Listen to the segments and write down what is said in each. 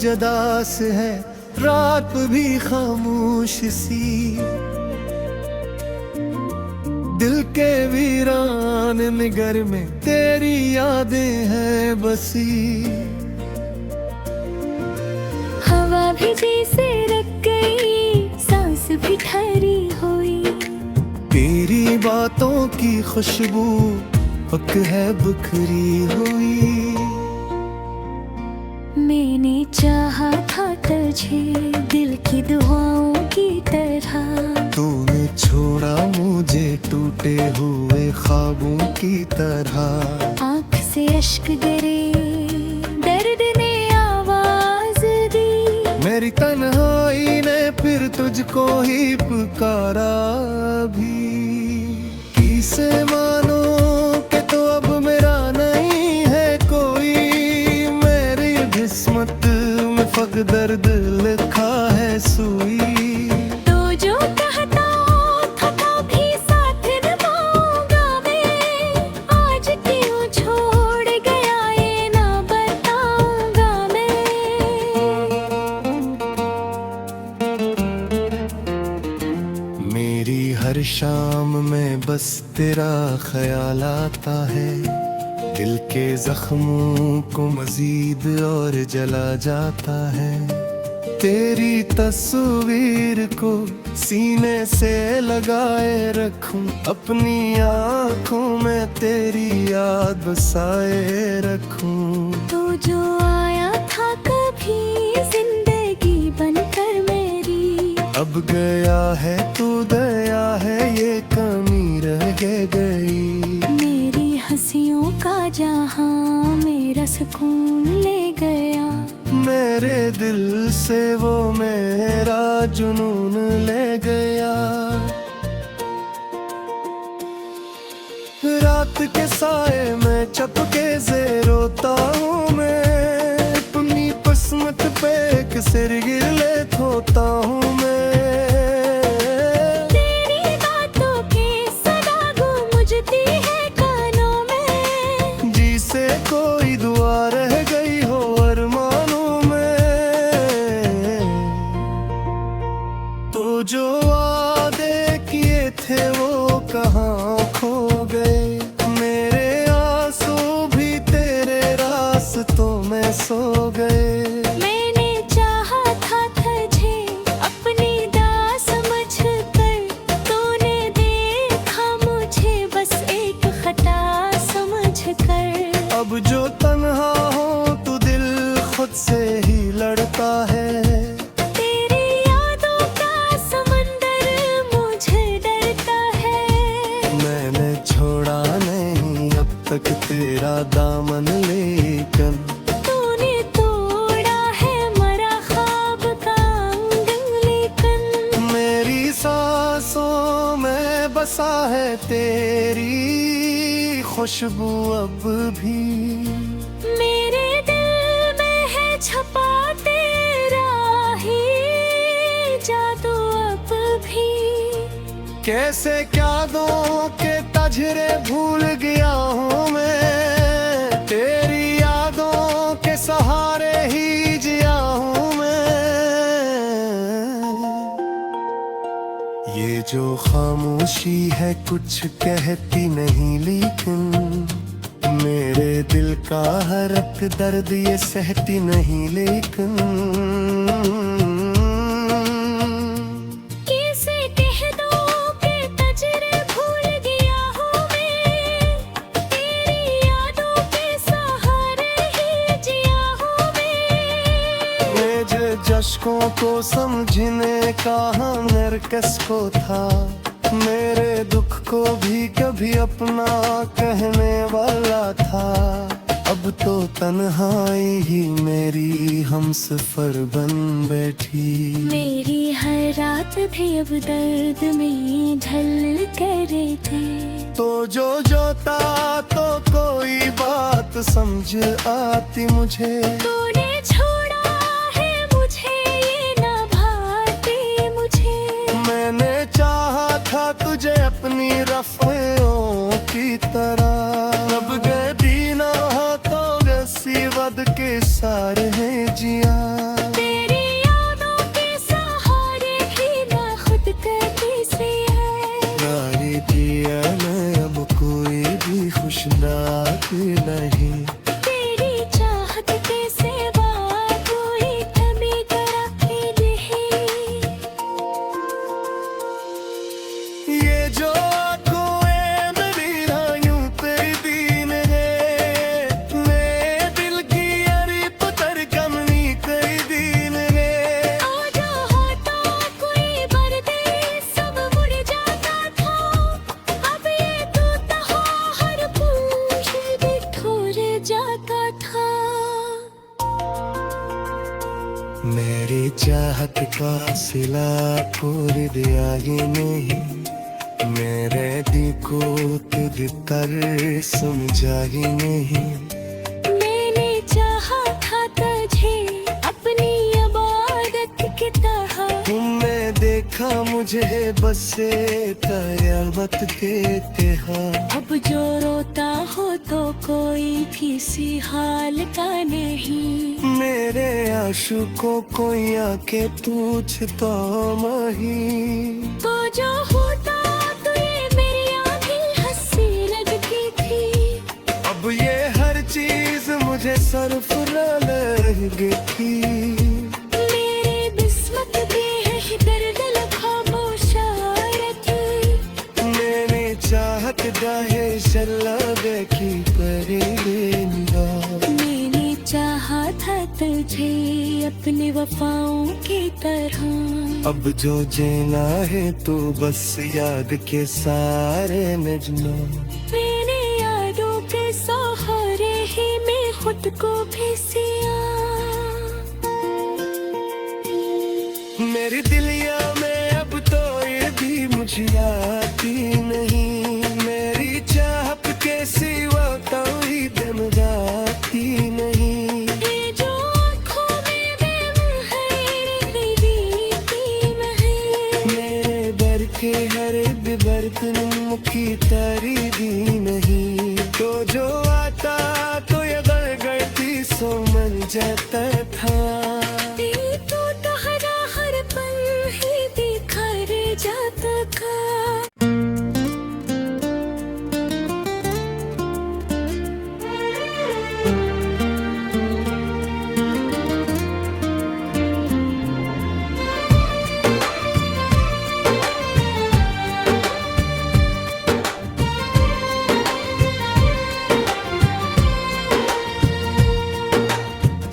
जदास है, रात भी खामोश सी। दिल के वीरान निगर में तेरी यादें हैं बसी। हवा भी जैसे रुक गई, सांस भी ठहरी हुई। तेरी बातों की खुशबू पक है बिखरी हुई। मैंने चाहा था तुझे दिल की दुआओं की तरह। तूने छोड़ा मुझे टूटे हुए ख्वाबों की तरह। आँख से अश्क गिरे, दर्द ने आवाज दी। मेरी तन्हाई ने फिर तुझको ही पुकारा भी। किसे मानो कि तो अब मेरा नहीं है कोई। मेरी किस्मत में फक दर्द लिखा है सुई। तो जो कहता था कभी साथ निभाऊंगा मैं, आज क्यों छोड़ गया ये ना बताऊंगा मैं। मेरी हर शाम में बस तेरा ख्याल आता है। दिल के जख्मों को मजीद और जला जाता है। तेरी तस्वीर को सीने से लगाए रखूं, अपनी आँखों में तेरी याद बसाए रखूं। तो जो आया था कभी जिंदगी बनकर मेरी, अब गया है तू दया है, ये कमी रह गई। मेरी हंसियों का जहां मेरा सुकून ले गया। मेरे दिल से वो मेरा जुनून ले गया। रात के साए में चपके से रोता हूँ मैं। अपनी किस्मत पे एक सिर गिर ले धोता हूँ मैं। तेरी बातों की सदा गूंजती है कानों में। जी से कोई दुआ रह गई हो अरमानों में। तो जो वादे किए थे वो कहाँ खो गए। मेरे आंसू भी तेरे रास्तों में सो गए। मैंने चाहा था तुझे अपनी दास समझकर, तूने देखा मुझे बस एक खता समझकर। अब जो तन्हा हो तू दिल खुद से ही लड़ता है। तेरी यादों का समंदर मुझे डरता है। मैंने छोड़ा नहीं अब तक तेरा दामन लेकिन। तूने तोड़ा है मरा ख्वाब का आंगन लेकिन। मेरी सांसों में बसा है तेरी खुशबू अब भी। मेरे दिल में है छपा तेरा ही जादू अब भी। कैसे क्या दो के तजरे भूल गया हूँ मैं। तेरी यादों के सहारे ही जिया हूँ मैं। ये जो खामोशी है कुछ कहती नहीं लेकिन। मेरे दिल का हर एक दर्द ये सहती नहीं लेकिन। कैसे कह दो कि तजरे भूल गया हूँ मैं। तेरी यादों के सहारे ही जिया हूँ मैं। मेरे जश्कों को समझने का हुनर किसको था। मेरे दुख को भी कभी अपना कहने वाला था। अब तो तन्हाई ही मेरी हमसफर बन बैठी। मेरी हर रात भी अब दर्द में ढल करे थे। तो जो जोता तो कोई बात समझ आती मुझे। तूने छोड़ा है मुझे ये ना भाती मुझे। मैंने चाहा था तुझे अपनी रफ़ों की तरह। अब गए दीना तो गसी वद के सारे हैं जिया। चाहत का सिला पूरी दिया ही नहीं, मेरे दिल को तुझ तर समझा ही नहीं। मैंने चाहा था तुझे अपनी इबादत की तरह, तुमने देखा मुझे बस कयामत के तेहा। अब जो रोता हो तो कोई किसी हाल का नहीं, मेरे आशुकों को आके पूछ तो मही। तो जो होता तो ये मेरी आंखें हंसी लगती थी। अब ये हर चीज मुझे सरफराज लगी थी। मेरे बिस्मत पे है दर्द खामोश मैंने चाहत दाहे शल्ला देखी परेगा। मैंने चाहा था तुझे अपने वफाओं की तरह, अब जो जीना है तो बस याद के सारे नजमा। मैंने यादों के सहारे ही मैं खुद को फंसिया। मेरी दिलिया में अब तो ये भी मुझे आती नहीं, मेरी चाहत के सिवा तो ही दम जाती नहीं। ये जो आँखों में बेमहरी बीती है, मेरे दर के हर बर्तन मुखी तारी दी नहीं। तो जो आता तो ये गड़गड़ती सो मन जाता था। दिल तो तहरा हर पल ही बिखर जाता था।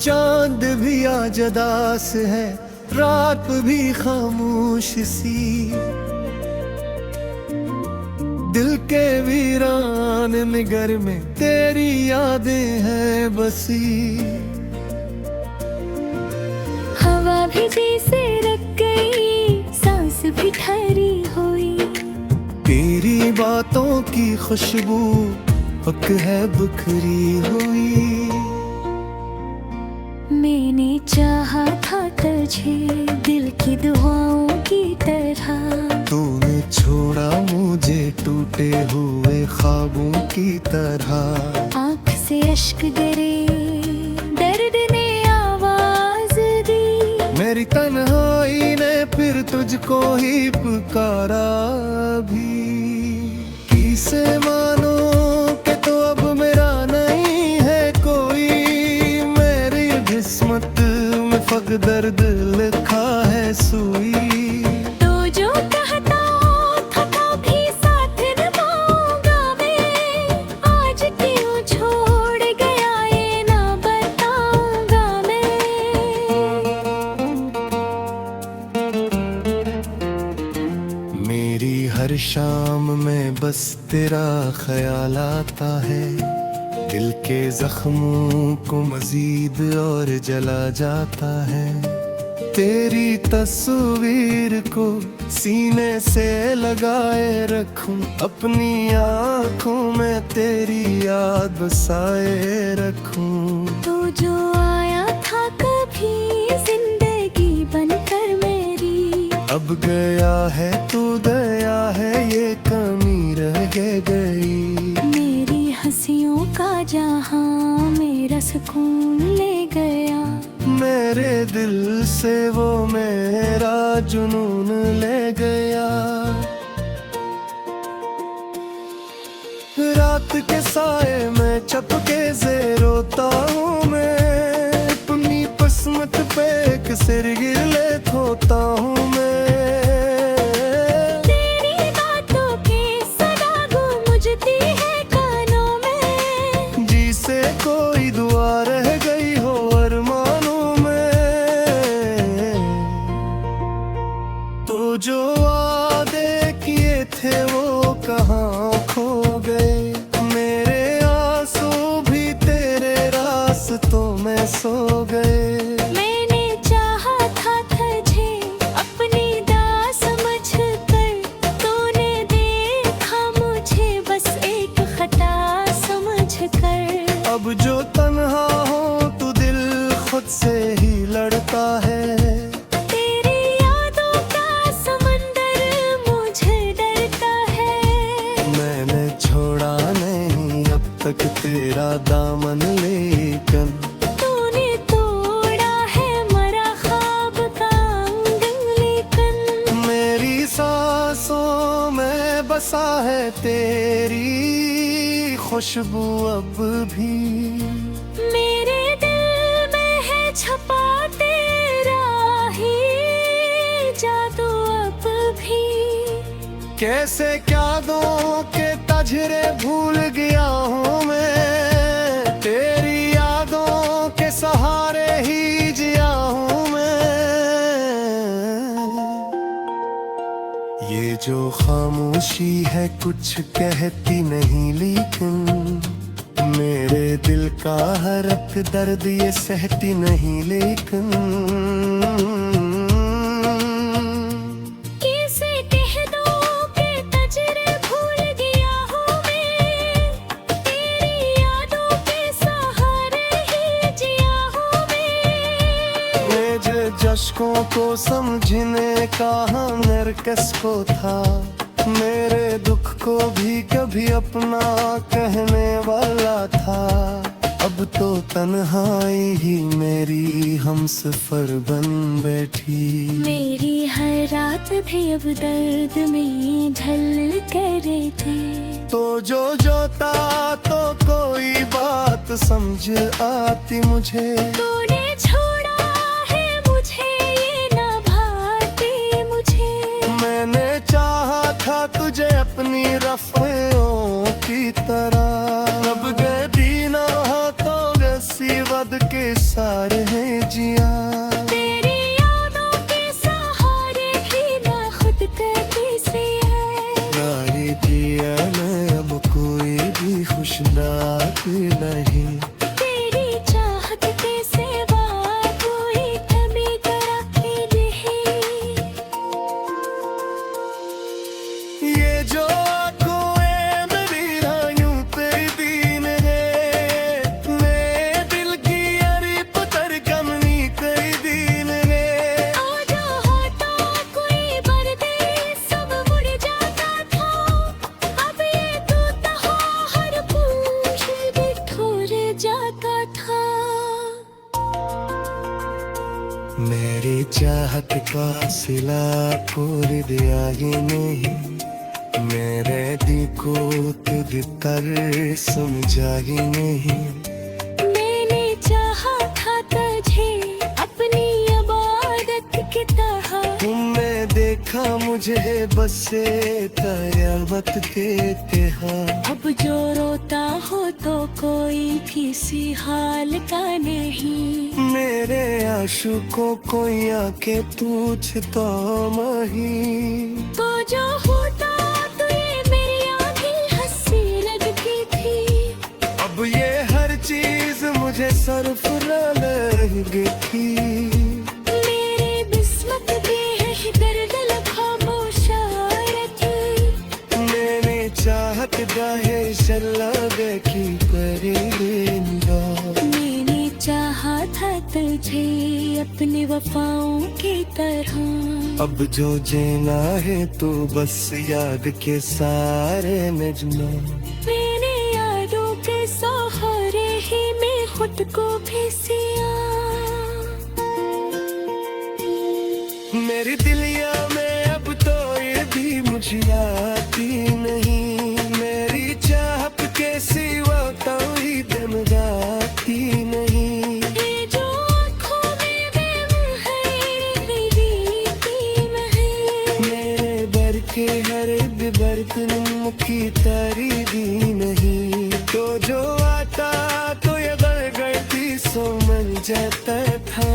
चांद भी आज अदास है, रात भी खामोश सी, दिल के वीरान निगर में तेरी यादें हैं बसी। हवा भी जैसे रख गई, सांस भी ठहरी हुई, तेरी बातों की खुशबू हक है बिखरी हुई। मैंने चाहा था तुझे दिल की दुआओं की तरह, तूने छोड़ा मुझे टूटे हुए ख्वाबों की तरह। आँख से अश्क गिरे, दर्द ने आवाज दी, मेरी तन्हाई ने फिर तुझको ही पुकारा भी। किसे मानो कि तो अब मेरा नहीं है कोई, मेरी किस्मत में फक दर्द लिखा है सुई। तो जो कहता था भी साथ निभाऊंगा मैं, आज क्यों छोड़ गया ये ना बताऊंगा मैं। मेरी हर शाम में बस तेरा ख्याल आता है, दिल के जख्मों को मजीद और जला जाता है। तेरी तस्वीर को सीने से लगाए रखूं, अपनी आँखों में तेरी याद बसाए रखूं। तो जो आया था कभी जिंदगी बनकर मेरी, अब गया है तू दया है ये कमी रह गई। मेरी हंसियों का जहां मेरा सुकून ले गया, मेरे दिल से वो मेरा जुनून ले गया। रात के साए में चपके से रोता हूँ मैं, अपनी किस्मत पे एक सिर गिर ले धोता हूँ मैं। तेरी बातों की सदा गूंजती है कानों में, जी से कोई दुआ रह गई हो अरमानों में। तो जो वादे किए थे वो कहाँ खो गए, मेरे आंसू भी तेरे रास्तों में सो गए। मैंने चाहा था तक तेरा दामन लेकिन तूने तोड़ा है मरा ख्वाब का आंगन लेकिन मेरी सांसों में बसा है तेरी खुशबू अब भी। मेरे दिल में है छपा तेरा ही जादू अब भी। कैसे क्या दो के तजरे भूल गया हूँ मैं, तेरी यादों के सहारे ही जिया हूँ मैं। ये जो खामोशी है कुछ कहती नहीं लेकिन मेरे दिल का हर एक दर्द ये सहती नहीं लेकिन कैसे कह दो कि तजरे भूल गया हूँ मैं, तेरी यादों के सहारे ही जिया हूँ मैं। मेरे जश्कों को समझने का हुनर किसको था, मेरे दुख को भी कभी अपना कहने वाला था। अब तो तन्हाई ही मेरी हमसफर बन बैठी। मेरी हर रात भी अब दर्द में ढल करे थे। तो जो जोता तो कोई बात समझ आती मुझे, तूने छोड़ा है मुझे ये ना भाती मुझे। मैंने चाहा था तुझे अपनी रफ़ों की तरह, अब गए दीना तो गसी बद के सारे हैं जिया। तेरी यादों के सहारे ही ना खुद कभी से है। नारी जिया न अब कोई भी खुशनाक नहीं, तेरी चाहत के सिवा कोई कभी करा ही नहीं। ये जो आँखें मेरी रायूं तेरी दीन है, मैं दिल की अरी पुतर कमनी तेरी दीन है। आजा होता कोई पर्दे सब मुड़ जाता था, अब ये टूटा हर पूछ बिठोर जाता था। मेरी चाहत का सिला पूरी दिया ये नहीं, मेरे दी को तुझ तर समझा ही नहीं। मैंने चाहा था तुझे अपनी इबादत की तरह, तुमने देखा मुझे बस से कयामत देते हैं। अब जो रोता हो तो कोई किसी हाल का नहीं। मेरे आशुकों को आके पूछ तो मही, तो जो होता तो ये मेरी आंखें हंसी लगती थी। अब ये हर चीज मुझे सरफराज लगी थी। मेरे बिस्मत दे है दर्द खामोशारत, मैंने चाहत गाहे शल्लागे की परिंदा। मैंने चाहा था तुझे अपनी वफाओं की तरह। अब जो जीना है तो बस याद के सारे नजमा। मैंने यादों के सहारे ही मैं खुद को भी सिया। मेरी दिलिया में अब तो ये भी मुझे आती नहीं, मेरी चाहत के सिवा तो ही दम जाती नहीं। ये जो आँखों में बेम है मेरी टीम है, मेरे बर के हर बर्तन की तारी दी नहीं। तो जो आता तो ये गलती सो मन जाता था।